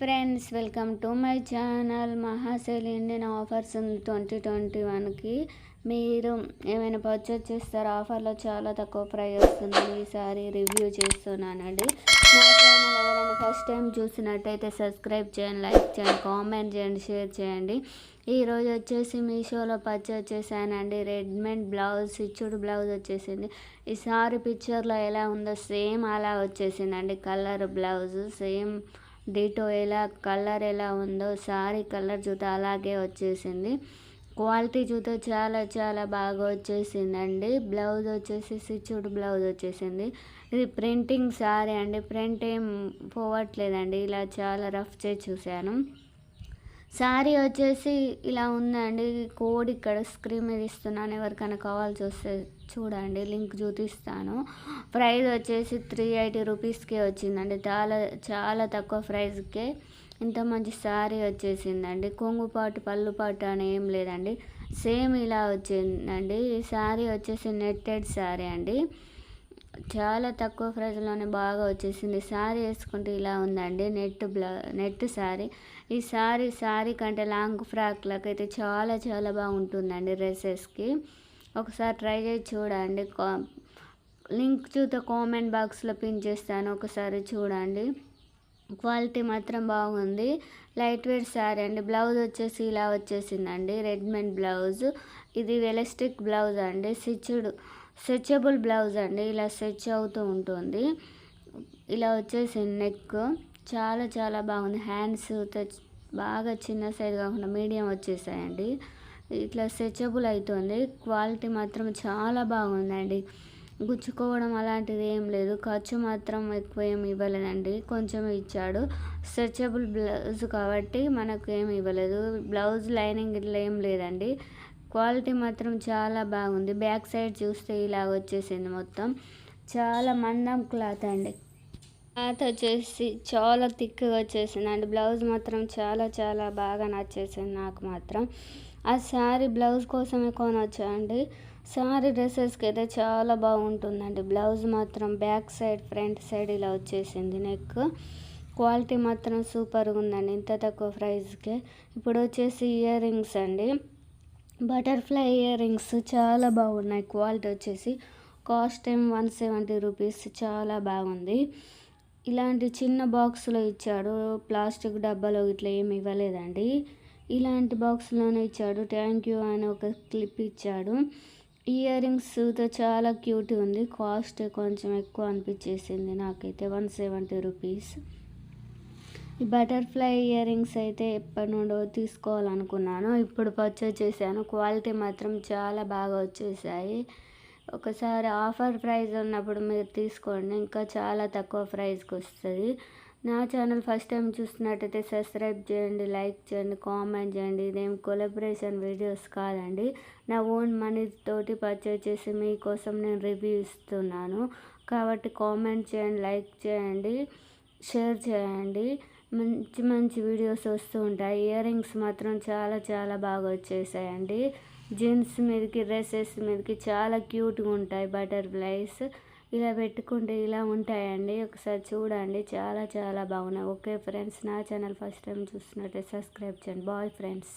Friends, welcome to my channel. మహాసేల్ Indian offers ఉంది 2021కి. మీరు ఏమైనా పర్చేజ్ చేస్తారా? ఆఫర్లో చాలా తక్కువ ప్రైస్ వస్తుంది. ఈసారి రివ్యూ చేస్తున్నానండి. నా ఛానల్ ఎవరైనా ఫస్ట్ టైం చూసినట్టయితే సబ్స్క్రైబ్ చేయండి, లైక్ చేయండి, కామెంట్ చేయండి, షేర్ చేయండి. ఈరోజు వచ్చేసి మీషోలో పర్చేజ్ చేశానండి. రెడీమేడ్ బ్లౌజ్, స్టిచ్డ్ బ్లౌజ్ వచ్చేసింది. ఈసారి పిక్చర్లో ఎలా ఉందో సేమ్ అలా వచ్చేసిందండి. Colour blouse same ditto colour ఎలా ఉందో సారీ కలర్ చూస్తే అలాగే వచ్చేసింది. క్వాలిటీ చూస్తే చాలా చాలా బాగా వచ్చేసిందండి. బ్లౌజ్ వచ్చేసి స్టిచ్డ్ బ్లౌజ్ వచ్చేసింది. ఇది ప్రింటింగ్ సారీ అండి. ప్రింట్ ఏం పోవట్లేదండి. ఇలా చాలా రఫ్ చేసి చూశాను. శారీ వచ్చేసి ఇలా ఉందండి. కోడ్ ఇక్కడ స్క్రీన్ మీద ఇస్తున్నాను. ఎవరికైనా కావాల్సి వస్తే చూడండి, లింక్ చూపిస్తాను. ప్రైస్ వచ్చేసి 380 రూపీస్కే వచ్చిందండి. చాలా చాలా తక్కువ ప్రైస్కే ఇంత మంచి శారీ వచ్చేసిందండి. కొంగుపాటు పళ్ళుపాటు అని ఏం లేదండి, సేమ్ ఇలా వచ్చిందండి. ఈ శారీ వచ్చేసి నెట్టెడ్ శారీ అండి. చాలా తక్కువ ప్రైస్లోనే బాగా వచ్చేసింది. శారీ వేసుకుంటే ఇలా ఉందండి. నెట్ శారీ. ఈ శారీ కంటే లాంగ్ ఫ్రాక్లకు అయితే చాలా చాలా బాగుంటుందండి. డ్రెస్సెస్కి ఒకసారి ట్రై చేసి చూడండి. లింక్ చూస్తే కామెంట్ బాక్స్లో పిన్ చేస్తాను, ఒకసారి చూడండి. క్వాలిటీ మాత్రం బాగుంది. లైట్ వెయిట్ శారీ అండి. బ్లౌజ్ వచ్చేసి ఇలా వచ్చేసిందండి. Readymade blouse. ఇది ఎలాస్టిక్ బ్లౌజ్ అండి. స్ట్రెచబుల్ బ్లౌజ్ అండి. ఇలా స్ట్రెచ్ అవుతూ ఉంటుంది. ఇలా వచ్చేసింది నెక్. చాలా చాలా బాగుంది. హ్యాండ్స్ బాగా చిన్న సైజ్ కాకుండా మీడియం వచ్చేసాయండి. ఇట్లా స్ట్రెచబుల్ అవుతుంది. క్వాలిటీ మాత్రం చాలా బాగుందండి. గుచ్చుకోవడం అలాంటిది ఏం లేదు. ఖర్చు మాత్రం ఎక్కువ ఏమి ఇవ్వలేదండి, కొంచెం ఇచ్చాడు. స్ట్రెచబుల్ బ్లౌజ్ కాబట్టి మనకు ఏమి ఇవ్వలేదు. బ్లౌజ్ లైనింగ్ ఇట్లా ఏం లేదండి. క్వాలిటీ మాత్రం చాలా బాగుంది. బ్యాక్ సైడ్ చూస్తే ఇలా వచ్చేసింది. మొత్తం చాలా మందం క్లాత్ అండి. క్లాత్ వచ్చేసి చాలా థిక్గా వచ్చేసిందండి. బ్లౌజ్ మాత్రం చాలా చాలా బాగా నచ్చేసింది నాకు మాత్రం. ఆ శారీ బ్లౌజ్ కోసమే కొనొచ్చా అండి. శారీ డ్రెస్సెస్కి అయితే చాలా బాగుంటుందండి. బ్లౌజ్ మాత్రం బ్యాక్ సైడ్ ఫ్రంట్ సైడ్ ఇలా వచ్చేసింది నెక్. క్వాలిటీ మాత్రం సూపర్గా ఉందండి ఇంత తక్కువ ప్రైస్కే. ఇప్పుడు వచ్చేసి ఇయర్ రింగ్స్ అండి. బటర్ఫ్లై ఇయర్ రింగ్స్ చాలా బాగున్నాయి. క్వాలిటీ వచ్చేసి కాస్ట్ ఏం 170 రూపీస్. చాలా బాగుంది. ఇలాంటి చిన్న బాక్స్లో ఇచ్చాడు. ప్లాస్టిక్ డబ్బాలో ఇట్లా ఏమి ఇవ్వలేదండి. ఇలాంటి బాక్స్లోనే ఇచ్చాడు. థ్యాంక్ యూ అని ఒక క్లిప్ ఇచ్చాడు. ఇయర్ రింగ్స్తో చాలా క్యూట్ ఉంది. కాస్ట్ కొంచెం ఎక్కువ అనిపించేసింది నాకైతే, 170 రూపీస్. ఈ బటర్ఫ్లై ఇయర్ రింగ్స్ అయితే ఎప్పటి నుండో తీసుకోవాలనుకున్నాను, ఇప్పుడు పర్చేజ్ చేశాను. క్వాలిటీ మాత్రం చాలా బాగా వచ్చేసాయి. ఒకసారి ఆఫర్ ప్రైస్ ఉన్నప్పుడు మీరు తీసుకోండి, ఇంకా చాలా తక్కువ ప్రైస్కి వస్తుంది. నా ఛానల్ ఫస్ట్ టైం చూస్తున్నట్టయితే సబ్స్క్రైబ్ చేయండి, లైక్ చేయండి, కామెంట్ చేయండి. ఇదేం కొలాబరేషన్ వీడియోస్ కాదండి. నా ఓన్ మనీ తోటి పర్చేజ్ చేసి మీకోసం నేను రివ్యూ ఇస్తున్నాను. కాబట్టి కామెంట్ చేయండి, లైక్ చేయండి, షేర్ చేయండి. మంచి మంచి వీడియోస్ వస్తూ ఉంటాయి. ఇయర్ రింగ్స్ మాత్రం చాలా చాలా బాగా వచ్చేసాయండి. జీన్స్ మీదకి, డ్రెస్సెస్ మీదకి చాలా క్యూట్గా ఉంటాయి. బటర్ఫ్లైస్ ఇలా పెట్టుకుంటే ఇలా ఉంటాయండి. ఒకసారి చూడండి, చాలా చాలా బాగున్నాయి. ఓకే ఫ్రెండ్స్, నా ఛానల్ ఫస్ట్ టైం చూస్తున్నట్టే సబ్స్క్రైబ్ చేయండి. Bye friends.